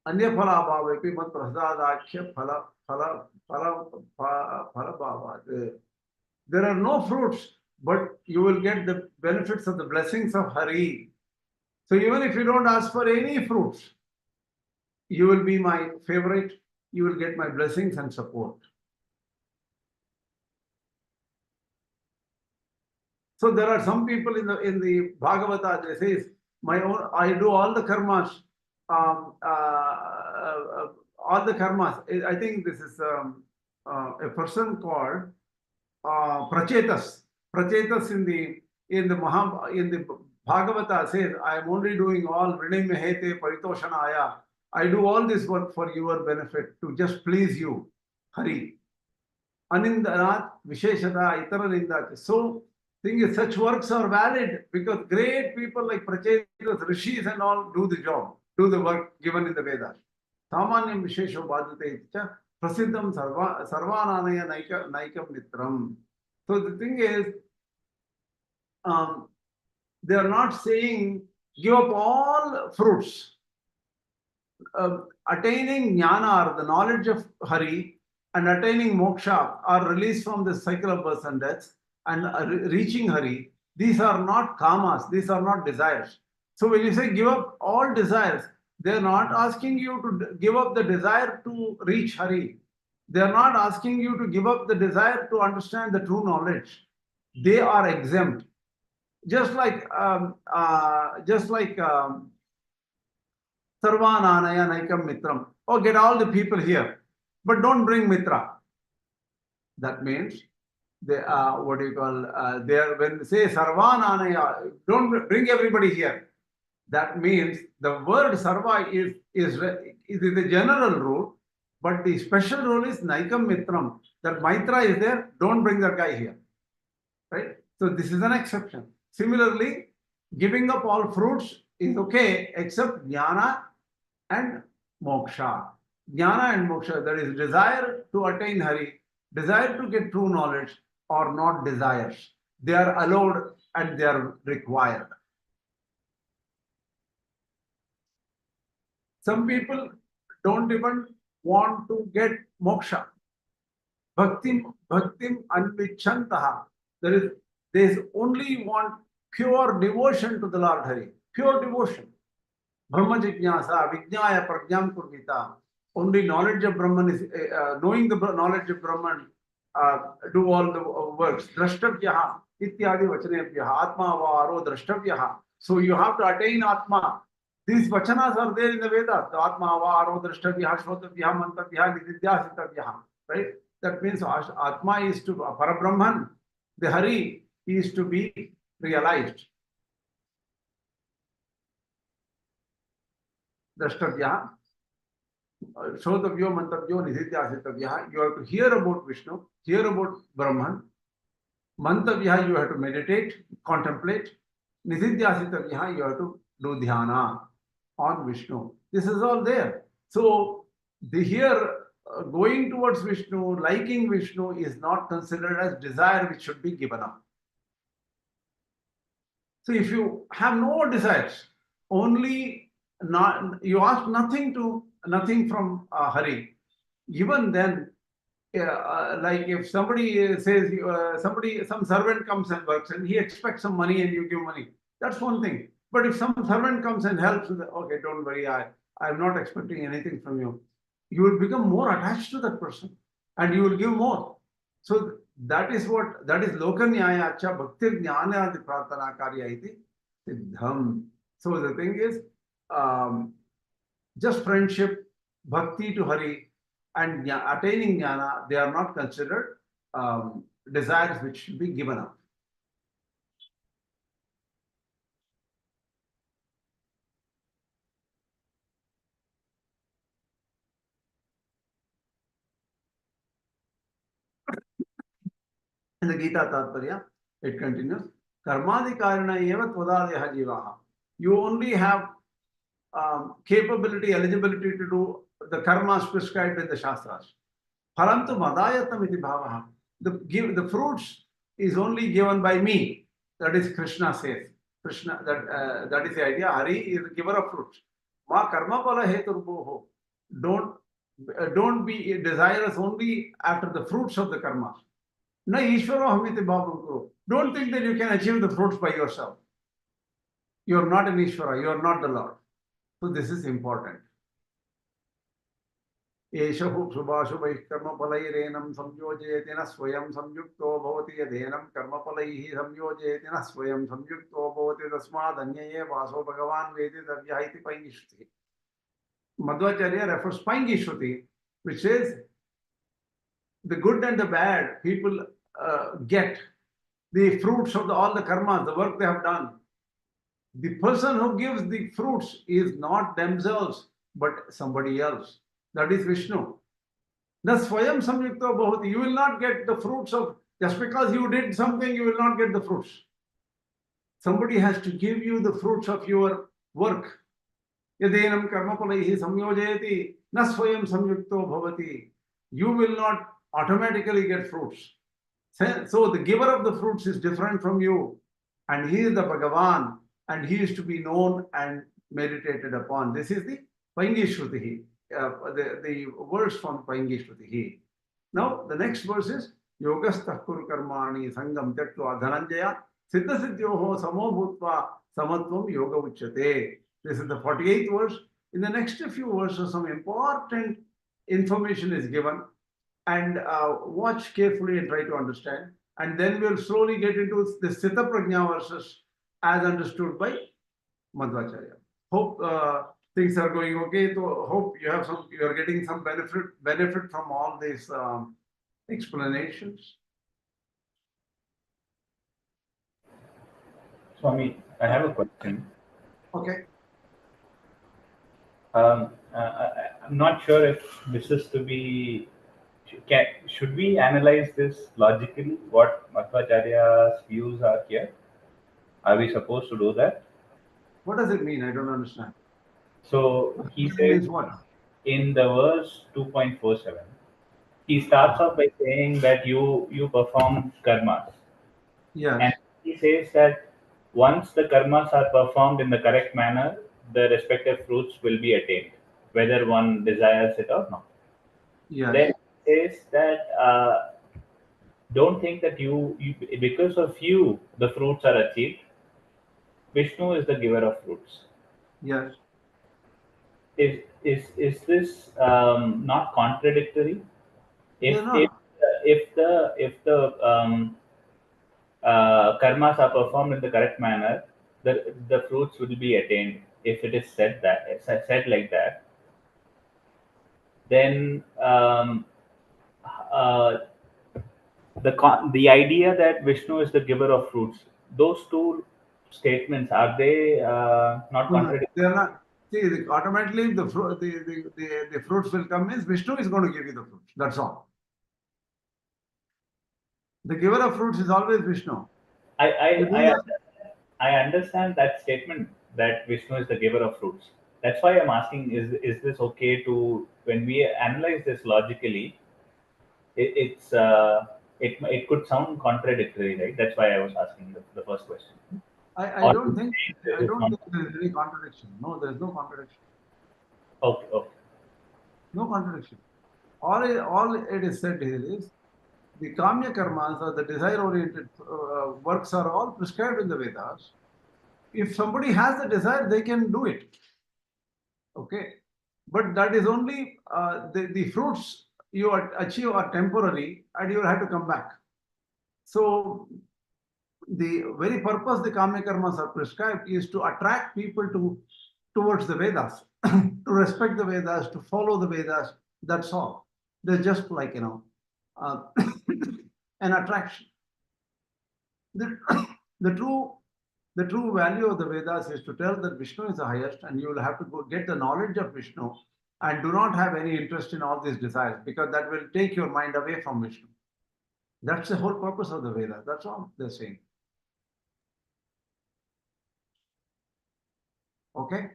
Anya phala bhavapi mat prasadakya phala bhava. There are no fruits, but you will get the benefits of the blessings of Hari. So even if you don't ask for any fruits, you will be my favorite. You will get my blessings and support. So there are some people in the Bhagavata, they say, I do all the karmas, all the karmas. I think this is a person called Prachetas. Prachetas in the Bhagavata says, I am only doing all Vrinimehete Paritoshanaya. I do all this work for your benefit, to just please you, Hari. Anindanat Visheshata Itaranindati. So thing is, such works are valid because great people like Prachetas, Rishis and all do the job, do the work given in the Vedas. Samanyam Vishesho Bhadate Prasiddham Sarvananaya Naikam Nitram. So the thing is, they are not saying give up all fruits. Attaining Jnana, or the knowledge of Hari, and attaining Moksha, or release from the cycle of births and deaths, and reaching Hari, these are not kamas, these are not desires. So when you say give up all desires, they are not asking you to give up the desire to reach Hari. They are not asking you to give up the desire to understand the true knowledge. They are exempt. Just like Sarvananaya Naikam Mitram. Oh, get all the people here, but don't bring Mitra. That means they what do you call? They are, when they say Sarvananaya, don't bring everybody here. That means the word Sarva is the general rule, but the special rule is Naikam Mitram. That Maitra is there, don't bring that guy here. Right? So this is an exception. Similarly, giving up all fruits is okay, except Jnana and Mokṣa. Jnana and Mokṣa, that is desire to attain Hari, desire to get true knowledge, are not desires. They are allowed and they are required. Some people don't even want to get moksha. Bhaktim anvichantaha. There is only want pure devotion to the Lord Hari. Pure devotion. Brahma jignasa, vijnaya prajnam kurvita. Only knowledge of Brahman is, knowing the knowledge of Brahman, do all the works. Drashtavyaha, ityadi vachanebhyaha, atma varo drashtavyaha. So you have to attain Atma. These vachanas are there in the Vedas. The Atma varo drashtavyaha, shrotavyaha, mantavyaha, nididhyasitavyaha. Right? That means Atma is to Parabrahman. The Hari is to be realized. Drashtavyaha. Shodavyo, Mantavyo, Nidhityasitavyaha. You have to hear about Vishnu, hear about Brahman. Mantavyaha, you have to meditate, contemplate. Nidhityasitavyaha, you have to do dhyana on Vishnu. This is all there. So, going towards Vishnu, liking Vishnu is not considered as desire which should be given up. So, if you have no desires, only you ask nothing from Hari, even then, like if somebody says, some servant comes and works and he expects some money and you give money, that's one thing. But if some servant comes and helps, okay, don't worry, I'm not expecting anything from you. You will become more attached to that person and you will give more. So that is lokanyaya acha bhaktir jnana adi prarthana karya iti siddham. So the thing is, just friendship, bhakti to Hari, and attaining jnana, they are not considered desires which should be given up. In the Gita Tatparya, it continues, Karmaṇy-evādhikāras tvadādeha jīvaha. You only have capability, eligibility to do the karmas prescribed in the Shastras. Phalantu madāyatam iti bhavaha. The fruits is only given by me. That is Krishna says. Krishna, that is the idea. Hari is the giver of fruits. Ma karma phala heturboho. Don't be desirous only after the fruits of the karmas. Na ishvaro hamiti bhavam kuru. Don't think that you can achieve the fruits by yourself. You are not an Ishvara, you are not the Lord. So this is important. Eshahu subhashubhaih karmapalairenam samyojayetina swayam samyukto bhavati yadhenam karmapalaihi samyojayetina swayam samyukto bhavati tasmad anyaye vaso bhagavan veditavyaha iti paingishruti. Madhvācārya refers paingishruti, which says the good and the bad people get the fruits of all the karmas, the work they have done. The person who gives the fruits is not themselves, but somebody else. That is Vishnu. Thus, swayam samyukto bhavati. You will not get the fruits of, just because you did something, you will not get the fruits. Somebody has to give you the fruits of your work. Yadhenam karmapalaihi samyojayati na swayam samyukto bhavati. You will not automatically get fruits. So the giver of the fruits is different from you. And he is the Bhagavan. And he is to be known and meditated upon. This is the Paingishruti, the verse from Paingishruti. Now, the next verse is Yogastah kuru karmani sangam tyaktva dhananjaya siddha siddhyoho samo bhutva samatvam yoga uchyate. This is the 48th verse. In the next few verses, some important information is given. And watch carefully and try to understand. And then we'll slowly get into the Sthita Prajna verses as understood by Madhvācārya. Hope things are going okay. So hope you are getting some benefit from all these explanations. Swami, I have a question. Okay. I'm not sure if this is to be. Should we analyze this logically? What Madhvācārya's views are here? Are we supposed to do that? What does it mean? I don't understand. So he Vishnu means says what? in the verse 2.47, he starts off by saying that you perform karmas. Yes. And he says that once the karmas are performed in the correct manner, the respective fruits will be attained, whether one desires it or not. Yes. Then he says that don't think that you because of you the fruits are achieved. Vishnu is the giver of fruits. Yes. Is this not contradictory? If They're not. if the karmas are performed in the correct manner, the fruits will be attained. If it is said like that, then the idea that Vishnu is the giver of fruits, those two statements, are they not No, contradictory? they're not. See, automatically the fruits will come means Vishnu is going to give you the fruits. That's all. The giver of fruits is always Vishnu. I understand that statement that Vishnu is the giver of fruits. That's why I'm asking: is this okay to, when we analyze this logically? It could sound contradictory, right? That's why I was asking the first question. I don't think there is not- there is any contradiction. No, there is no contradiction. Okay. No contradiction. All it is said here is the kāmya-karmas or the desire-oriented works are all prescribed in the Vedas. If somebody has the desire, they can do it. Okay, but that is only the fruits you achieve are temporary, and you will have to come back. So the very purpose the kāmya-karmas are prescribed is to attract people towards the Vedas, to respect the Vedas, to follow the Vedas. That's all. They're just like, an attraction. The true value of the Vedas is to tell that Vishnu is the highest, and you will have to go get the knowledge of Vishnu and do not have any interest in all these desires, because that will take your mind away from Vishnu. That's the whole purpose of the Vedas. That's all they're saying. Okay?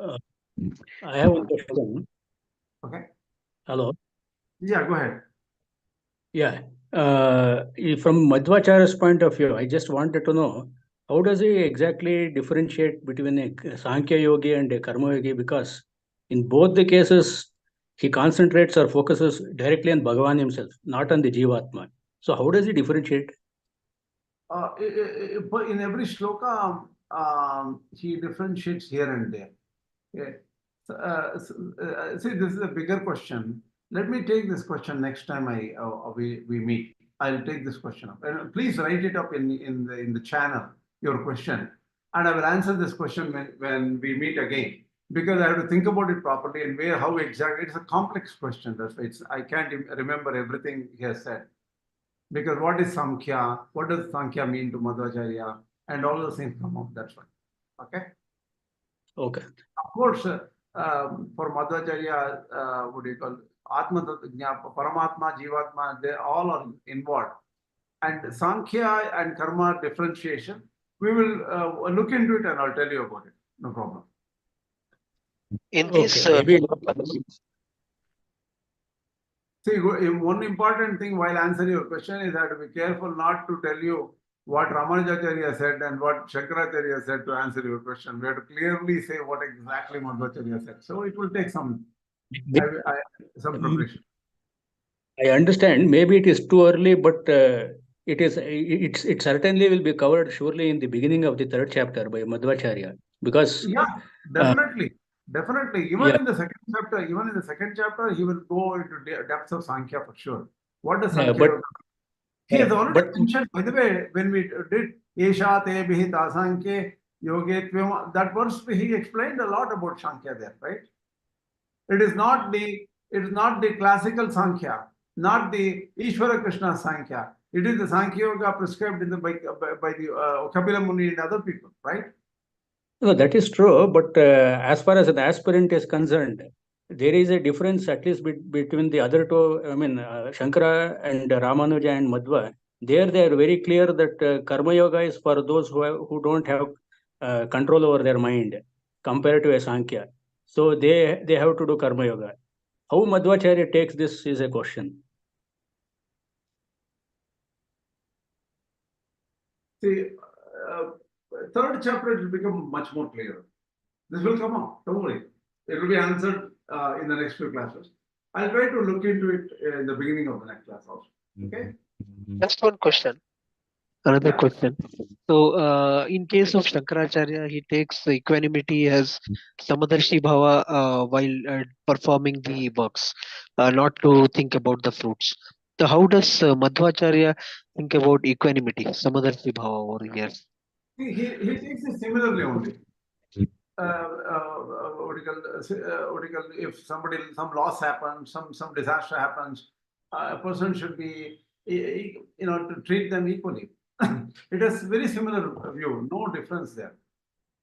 I have one question. Okay. Hello. Yeah, go ahead. Yeah. From Madhvācārya's point of view, I just wanted to know, how does he exactly differentiate between a Sankhya yogi and a Karma yogi? Because in both the cases, he concentrates or focuses directly on Bhagavan himself, not on the Jivatma. So how does he differentiate? But in every shloka, he differentiates here and there. Okay. See, this is a bigger question. Let me take this question next time we meet. I'll take this question up, and please write it up in the channel, your question, and I will answer this question when we meet again, because I have to think about it properly and how exactly. It's a complex question. That's why I can't remember everything he has said. Because what is Sankhya? What does Sankhya mean to Madhvācārya? And all those things come up. That's why. Okay. Okay. Of course, for Madhvācārya, what do you call Atma Tattva, Paramatma, Jivatma, they all are involved. And Sankhya and Karma differentiation, we will look into it and I'll tell you about it. No problem. In this, See, one important thing while answering your question is that be careful not to tell you what Ramanuja.org said and what Shankaracharya said to answer your question. We have to clearly say what exactly Madhvācārya said. So it will take some preparation. I understand. Maybe it is too early, but it certainly will be covered surely in the beginning of the third chapter by Madhvācārya. Because yeah, definitely. Definitely. Yeah. In the second chapter, he will go into depths of Sankhya for sure. What is Sankhya? but he has already mentioned, by the way, when we did Esha Te Bihita Sankhe Yoge, that verse he explained a lot about Sankhya there, right? It is not the classical Sankhya, not the Ishvara Krishna Sankhya. It is the Sankhya Yoga prescribed by the Kapila Muni and other people, right? No, that is true. But as far as an aspirant is concerned, there is a difference at least between the other two. I mean, Shankara and Ramanuja and Madhva. There they are very clear that Karma Yoga is for those who don't have control over their mind. compared to a Sankhya. So they have to do Karma Yoga. How Madhvācārya takes this is a question. See, third chapter it will become much more clear. This will come up, don't worry. It will be answered in the next few classes. I'll try to look into it in the beginning of the next class also. Okay? Just one question. Another Yeah. question. So, in case of Shankaracharya, he takes equanimity as Samadarshi Bhava while performing the works, not to think about the fruits. So, how does Madhvācārya think about equanimity, Samadarshi Bhava over here? He takes it similarly only. What do you call, if some loss happens, some disaster happens, a person should be, to treat them equally. It has very similar view, no difference there.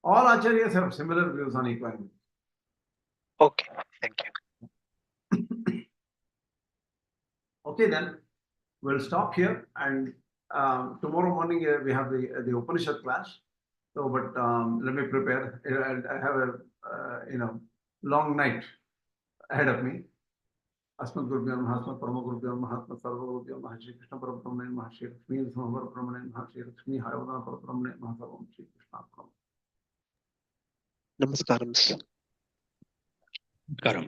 All acharyas have similar views on equanimity. Okay, thank you. Okay, then we'll stop here, and tomorrow morning we have the Upanishad class. So, but let me prepare. I have a long night ahead of me. Asmat Gurubhyo Namaha, Asmat Parama Gurubhyo Namaha, Asmat Sarva Gurubhyo Namaha, Shri Krishna Parabrahmane Namaha, Shri Lakshmi Samavara Brahmane Namaha, Shri Lakshmi Hayavana Parabrahmane Namaha, Sarvam Shri Krishna Parabrahmane. Namaskaram. Karam.